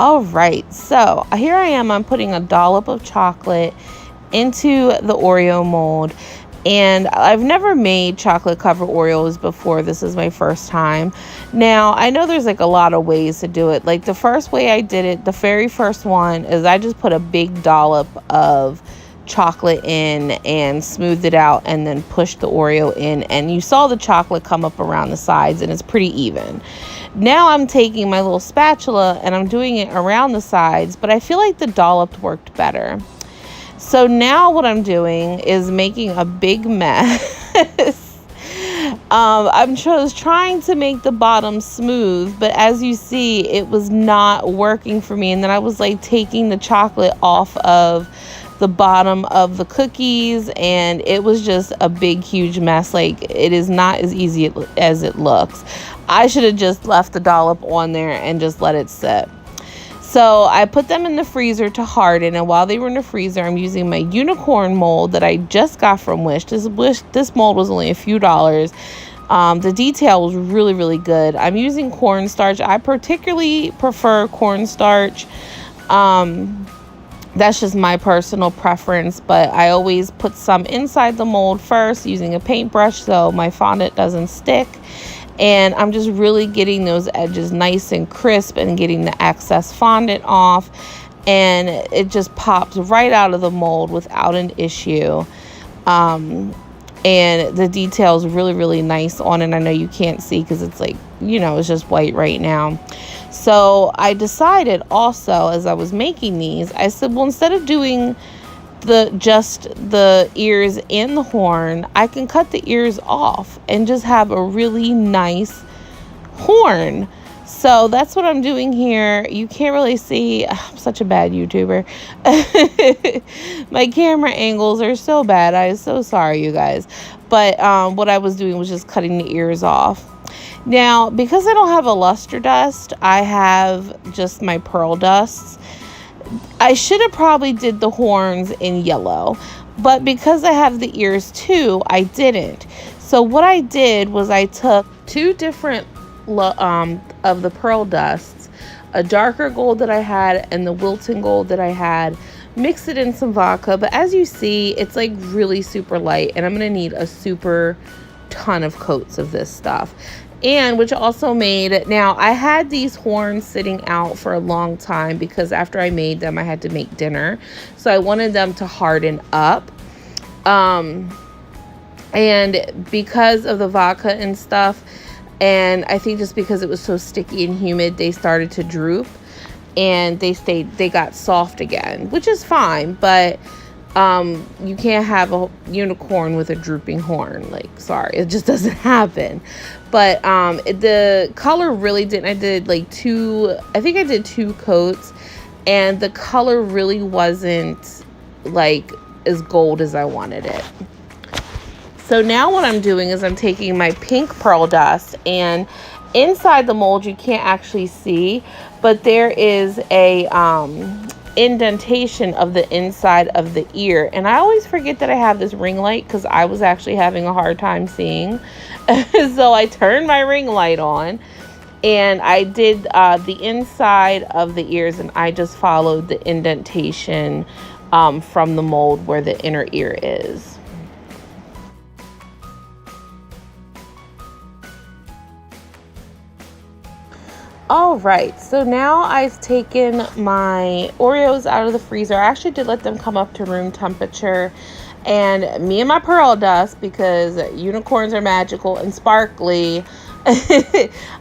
All right, so here I am. I'm putting a dollop of chocolate into the Oreo mold. And I've never made chocolate covered Oreos before. This is my first time. Now, I know there's like a lot of ways to do it. Like the first way I did it, the very first one, is I just put a big dollop of chocolate in and smoothed it out and then pushed the Oreo in. And you saw the chocolate come up around the sides and it's pretty even. Now I'm taking my little spatula and I'm doing it around the sides, but I feel like the dollop worked better. So now what I'm doing is making a big mess. I'm trying to make the bottom smooth, but as you see, it was not working for me. And then I was like taking the chocolate off of the bottom of the cookies, and it was just a big, huge mess. Like, it is not as easy as it looks. I should have just left the dollop on there and just let it sit. So I put them in the freezer to harden, and while they were in the freezer, I'm using my unicorn mold that I just got from Wish. This mold was only a few dollars. The detail was really, really good. I'm using cornstarch. I particularly prefer cornstarch. That's just my personal preference, but I always put some inside the mold first using a paintbrush so my fondant doesn't stick. And I'm just really getting those edges nice and crisp and getting the excess fondant off. And it just pops right out of the mold without an issue. And the detail is really, really nice on it. I know you can't see because it's like, it's just white right now. So I decided also, as I was making these, I said, well, instead of doing just the ears and the horn, I can cut the ears off and just have a really nice horn. So that's what I'm doing here. You can't really see. I'm such a bad YouTuber. My camera angles are so bad. I'm so sorry, you guys. But what I was doing was just cutting the ears off. Now, because I don't have a luster dust, I have just my pearl dusts. I should have probably did the horns in yellow, but because I have the ears too, I didn't. So what I did was I took two different of the pearl dusts, a darker gold that I had and the Wilton gold that I had, mixed it in some vodka. But as you see, it's like really super light, and I'm going to need a super ton of coats of this stuff. And which also made, now I had these horns sitting out for a long time because after I made them, I had to make dinner. So I wanted them to harden up. And because of the vodka and stuff, and I think just because it was so sticky and humid, they started to droop and they got soft again, which is fine. But you can't have a unicorn with a drooping horn. Like, sorry, it just doesn't happen. But the color really didn't. I did two coats, and the color really wasn't like as gold as I wanted it. So now what I'm doing is I'm taking my pink pearl dust, and inside the mold you can't actually see, but there is a indentation of the inside of the ear. And I always forget that I have this ring light because I was actually having a hard time seeing. So I turned my ring light on and I did the inside of the ears, and I just followed the indentation from the mold where the inner ear is. All right, so now I've taken my Oreos out of the freezer. I actually did let them come up to room temperature. And me and my pearl dust, because unicorns are magical and sparkly,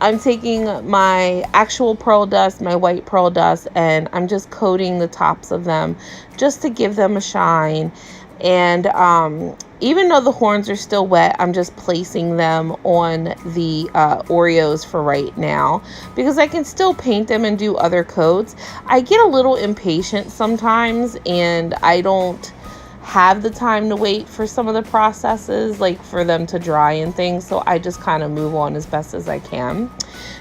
I'm taking my actual pearl dust, my white pearl dust, and I'm just coating the tops of them just to give them a shine. And even though the horns are still wet, I'm just placing them on the Oreos for right now because I can still paint them and do other coats. I get a little impatient sometimes, and I don't have the time to wait for some of the processes, like for them to dry and things. So I just kind of move on as best as I can.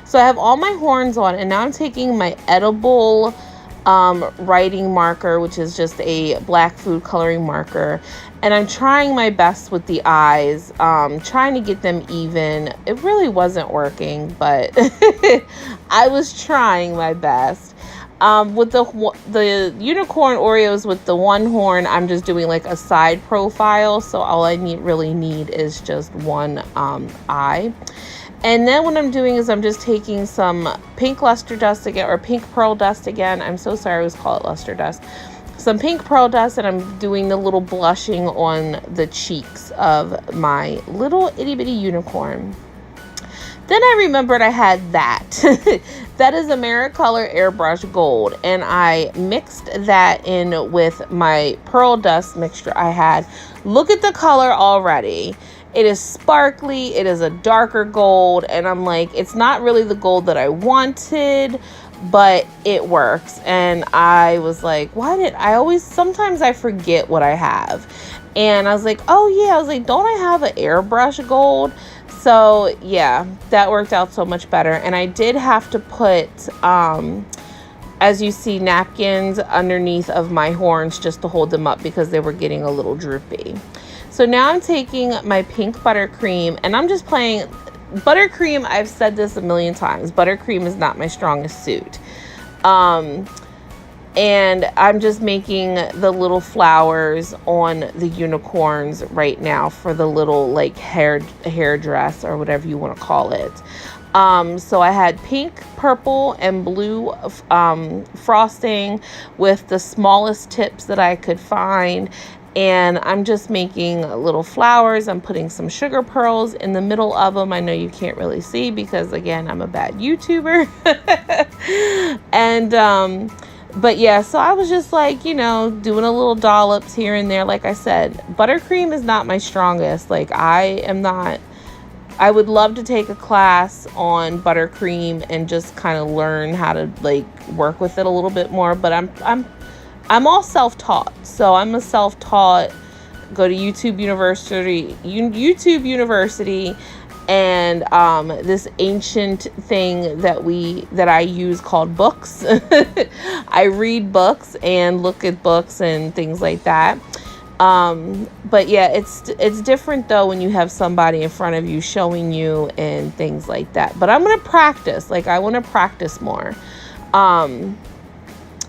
So I have all my horns on, and now I'm taking my edible writing marker, which is just a black food coloring marker, and I'm trying my best with the eyes, trying to get them even. It really wasn't working, but I was trying my best. With the unicorn Oreos with the one horn, I'm just doing like a side profile. So all I really need is just one eye. And then what I'm doing is I'm just taking some pink luster dust again, or pink pearl dust again. I'm so sorry I always call it luster dust. Some pink pearl dust, and I'm doing the little blushing on the cheeks of my little itty bitty unicorn. Then I remembered I had that. That is Americolor Airbrush Gold. And I mixed that in with my pearl dust mixture I had. Look at the color already. It is sparkly. It is a darker gold. And I'm like, it's not really the gold that I wanted, but it works. And I was like, sometimes I forget what I have. And I was like, oh yeah, I was like, don't I have an airbrush gold? So yeah, that worked out so much better. And I did have to put, as you see, napkins underneath of my horns just to hold them up because they were getting a little droopy. So now I'm taking my pink buttercream and I'm just playing. Buttercream, I've said this a million times, buttercream is not my strongest suit. And I'm just making the little flowers on the unicorns right now for the little like hair dress or whatever you want to call it. So I had pink, purple, and blue frosting with the smallest tips that I could find. And I'm just making little flowers. I'm putting some sugar pearls in the middle of them. I know you can't really see because, again, I'm a bad YouTuber. And, but yeah, so I was just like, doing a little dollops here and there. Like I said, buttercream is not my strongest. Like I would love to take a class on buttercream and just kind of learn how to like work with it a little bit more. But I'm all self-taught. So I'm a self-taught, go to YouTube University, and this ancient thing that I use called books. I read books and look at books and things like that. But yeah, it's different though when you have somebody in front of you showing you and things like that. But I'm going to practice. Like I want to practice more.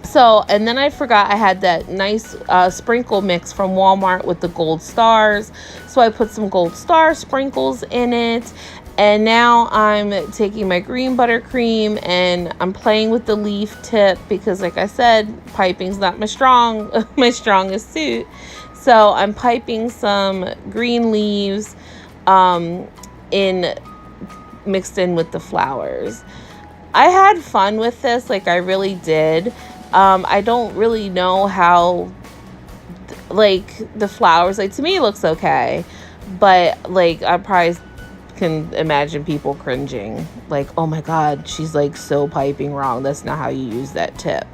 So, and then I forgot I had that nice sprinkle mix from Walmart with the gold stars. So I put some gold star sprinkles in it. And now I'm taking my green buttercream and I'm playing with the leaf tip because, like I said, piping's not my strongest suit. So I'm piping some green leaves mixed in with the flowers. I had fun with this, like I really did. I don't really know how, like, the flowers, like, to me it looks okay, but, like, I probably can imagine people cringing, like, oh my god, she's, like, so piping wrong, that's not how you use that tip.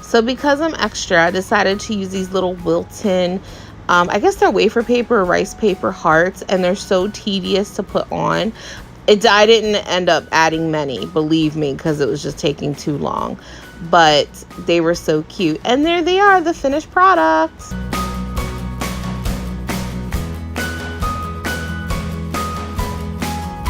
So because I'm extra, I decided to use these little Wilton, I guess they're wafer paper or rice paper hearts, and they're so tedious to put on. I didn't end up adding many, believe me, because it was just taking too long. But they were so cute. And there they are, the finished product.